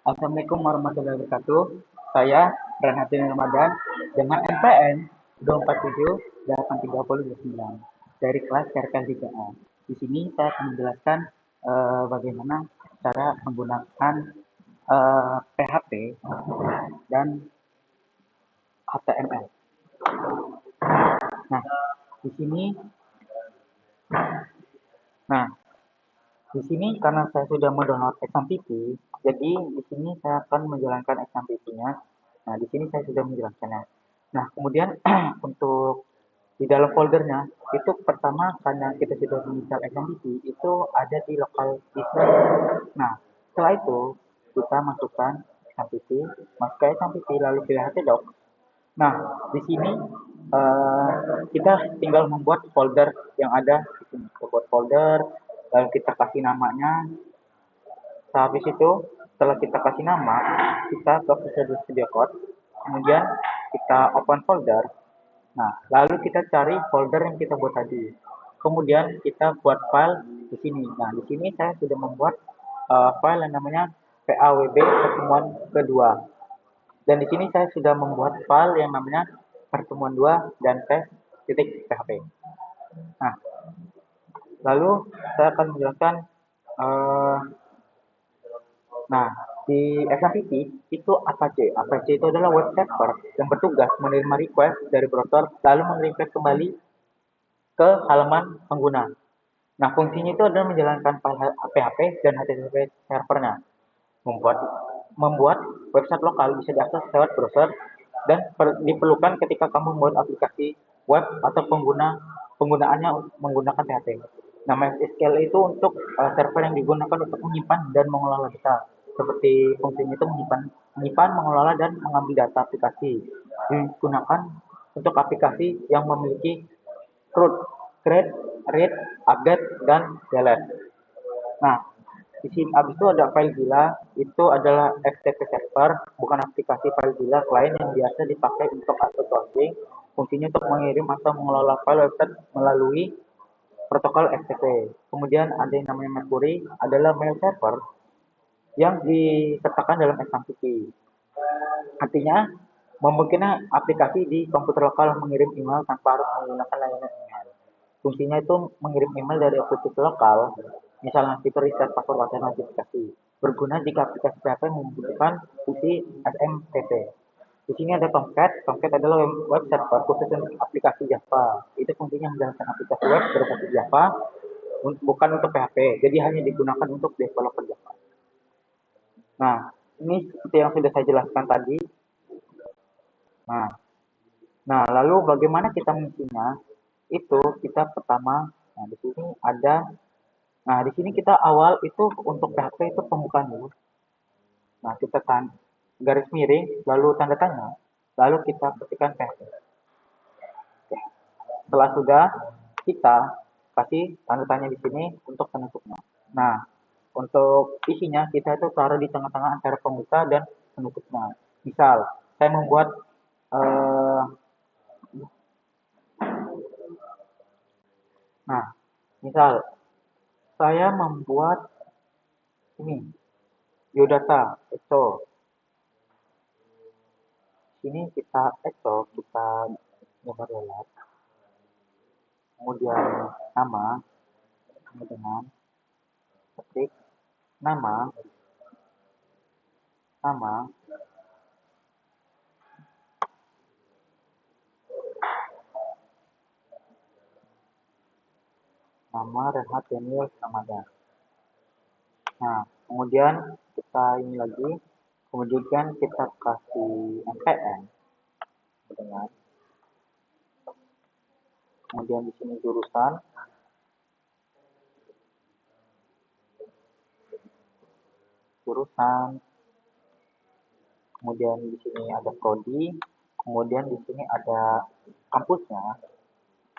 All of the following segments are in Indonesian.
Assalamualaikum warahmatullahi wabarakatuh. Saya Renhatin Ramadan dengan NPM 2478329 dari kelas Cerkel 3A. Di sini saya akan menjelaskan bagaimana cara menggunakan PHP dan HTML. Nah, di sini nah, di sini karena saya sudah mendownload XAMPP, jadi di sini saya akan menjalankan XAMPP-nya. Nah, di sini saya sudah menjelaskannya. Nah, kemudian untuk di dalam foldernya itu pertama karena kita sudah menginstal XAMPP itu ada di local disk. Nah, setelah itu kita masukkan XAMPP, masuk ke XAMPP lalu pilih htdoc. Nah, di sini kita tinggal membuat folder yang ada di sini. Kita buat folder, lalu kita kasih namanya. Habis itu, setelah kita kasih nama, kita ke Visual Studio Code, kemudian kita open folder. Nah, lalu kita cari folder yang kita buat tadi. Kemudian kita buat file di sini. Nah, di sini saya sudah membuat file yang namanya PAWB pertemuan kedua. Dan di sini saya sudah membuat file yang namanya pertemuan 2 dan tes.php. Nah, lalu saya akan menjelaskan uh, nah, di XAMPP itu Apache. Apache itu adalah web server yang bertugas menerima request dari browser lalu mengirimkan kembali ke halaman pengguna. Nah, fungsinya itu adalah menjalankan file PHP dan HTTP servernya, membuat membuat website lokal bisa diakses lewat browser dan diperlukan ketika kamu membuat aplikasi web atau penggunaannya menggunakan PHP. Nah, MySQL itu untuk server yang digunakan untuk menyimpan dan mengelola data. Seperti fungsinya itu menyimpan, mengelola dan mengambil data aplikasi. Digunakan untuk aplikasi yang memiliki root, create, read, update, dan delete. Nah, di sini abis itu ada file gila, itu adalah FTP server, bukan aplikasi file gila lain yang biasa dipakai untuk outsourcing. Fungsinya untuk mengirim atau mengelola file website melalui protokol FTP. Kemudian ada yang namanya Mercury, adalah mail server yang disertakan dalam XAMPP. Artinya, memungkinkan aplikasi di komputer lokal mengirim email tanpa harus menggunakan layanan email. Fungsinya itu mengirim email dari aplikasi lokal, misalnya fitur reset password atau notifikasi. Berguna jika aplikasi PHP membutuhkan fungsi SMTP. Di sini ada Tomcat. Tomcat adalah web server khusus untuk aplikasi Java. Itu fungsinya menjalankan aplikasi web berbasis Java, bukan untuk PHP. Jadi hanya digunakan untuk developer Java. Nah, ini seperti yang sudah saya jelaskan tadi. Nah, lalu bagaimana kita mengisinya? Itu kita pertama, nah di sini ada, nah di sini kita awal itu untuk PHP itu pembukaan dulu. Nah, kita garis miring, lalu tanda tanya, lalu kita ketikkan PHP. Setelah sudah, kita kasih tanda tanya di sini untuk penutupnya. Nah, untuk isinya kita itu taruh di tengah-tengah antara pembuka dan penutupnya. Misal, saya membuat eh, nah, misal saya membuat ini biodata EXO. Sini kita EXO, kita gambar lewat, kemudian nama, kemudian ketik nama, nama, nama Renhat Daniel Ramadan. Nah, kemudian kita ini lagi, kemudian kita kasih NPM dengan, kemudian di sini jurusan, kemudian di sini ada prodi, kemudian di sini ada kampusnya,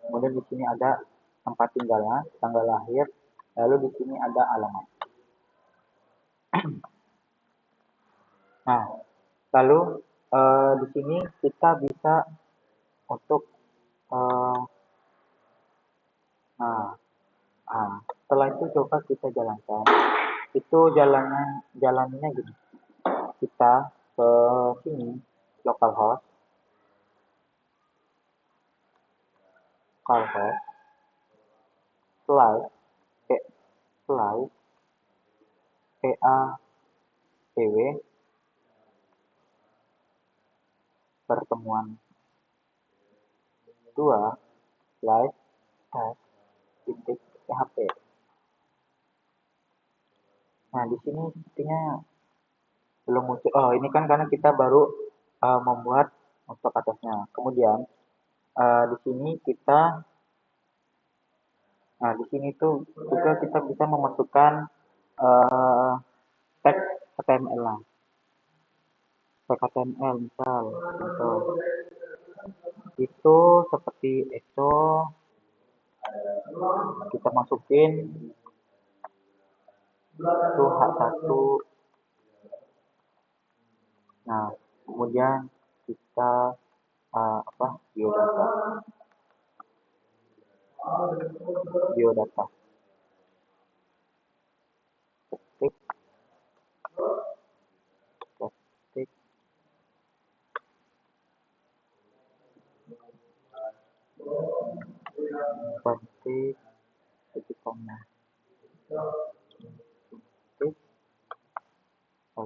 kemudian di sini ada tempat tinggalnya, tanggal lahir, lalu di sini ada alamat. Nah, lalu di sini kita bisa untuk nah, setelah itu coba kita jalankan. Itu jalannya gini. kita ke sini localhost slide slide PATW pertemuan 2 live test titik PHP. Nah, di sini sepertinya belum muncul. Oh, ini kan karena kita baru membuat untuk atasnya. Kemudian di sini kita, nah di sini tuh juga kita bisa memasukkan tag HTML lah. Tag HTML misal, gitu. Itu seperti echo kita masukin itu H1. Nah, kemudian kita biodata ketik ketik ketik titik koma ketik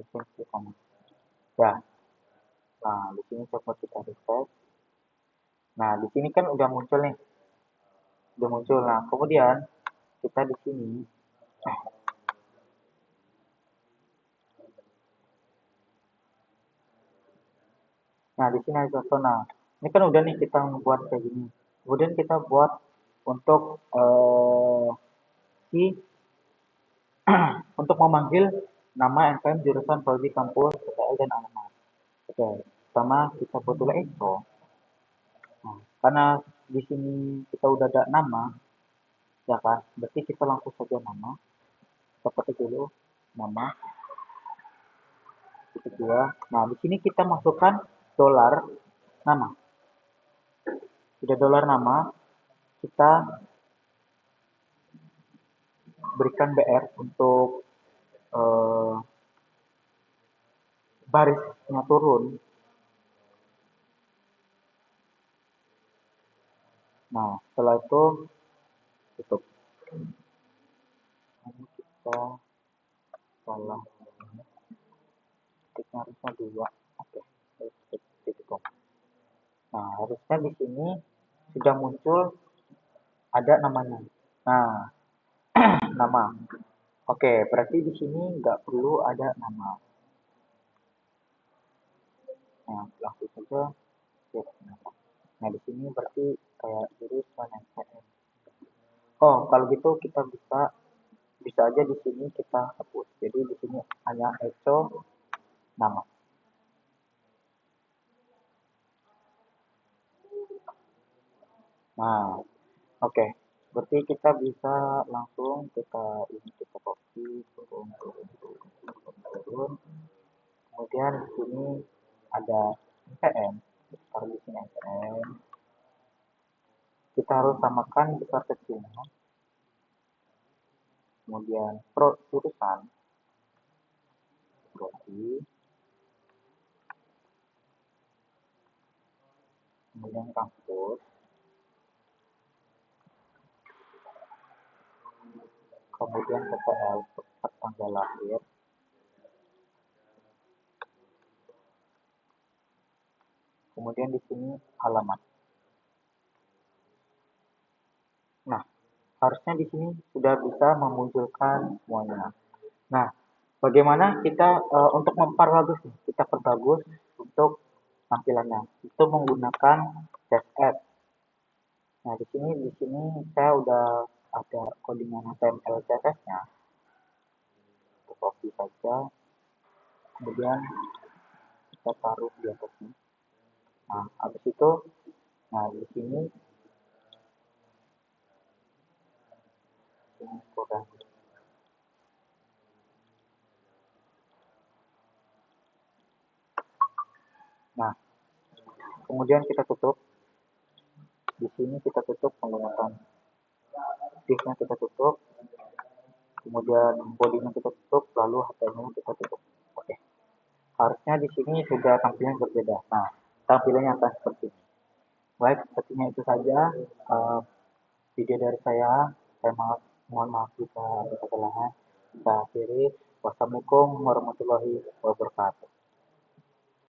titik koma ya. Nah, di sini coba kita refresh. Nah, di sini kan udah muncul nih, udah muncul. Nah, kemudian kita di sini, nah di sini ada contoh. Nah, ini kan udah nih kita membuat kayak gini. Kemudian kita buat untuk si untuk memanggil nama NPM jurusan prodi kampus PTL dan alamat. Oke, pertama kita buat dulu echo. Nah, karena di sini kita udah ada nama, ya kan? Berarti kita langsung saja nama. Kita ketik dulu nama. Titik dua. Nah, di sini kita masukkan dolar nama. Sudah dolar nama, kita berikan BR untuk eh, barisnya turun. Nah, setelah itu tutup. Ini kita salah. Titiknya harusnya dua. Oke, tutup. Nah, harusnya di sini sudah muncul ada namanya. Nah, nama. Oke, berarti di sini nggak perlu ada nama. Nah, langsung saja ya, nama. Nah, di sini berarti kayak jurusan STM. Oh, kalau gitu kita bisa bisa aja di sini kita hapus. Jadi di sini hanya echo nama. Nah, oke. Berarti kita bisa langsung ini kita copy turun. Kemudian di sini ada NPM. Taruh di sini NPM. Kita harus samakan besar kecilnya. Kemudian jurusan prodi, kemudian kampus, kemudian PTL tempat tanggal lahir, kemudian di sini alamat. Nah, harusnya di sini sudah bisa memunculkan semuanya. Nah, bagaimana kita untuk memperbagus, kita perbagus untuk tampilannya itu menggunakan CSS. Nah, di sini saya udah ada codingan HTML CSS-nya. Kita copy saja, kemudian kita taruh di atasnya. Nah, habis itu, nah di sini kurang. Nah, kemudian kita tutup. Di sini kita tutup menggunakan div-nya kita tutup, kemudian body-nya kita tutup, lalu HTML kita tutup. Oke. harusnya di sini sudah tampilan berbeda. Nah, tampilannya akan seperti ini. Baik, sepertinya itu saja uh, video dari saya. Mohon maaf jika ada kesalahan. Kita akhiri. Wassalamualaikum warahmatullahi wabarakatuh.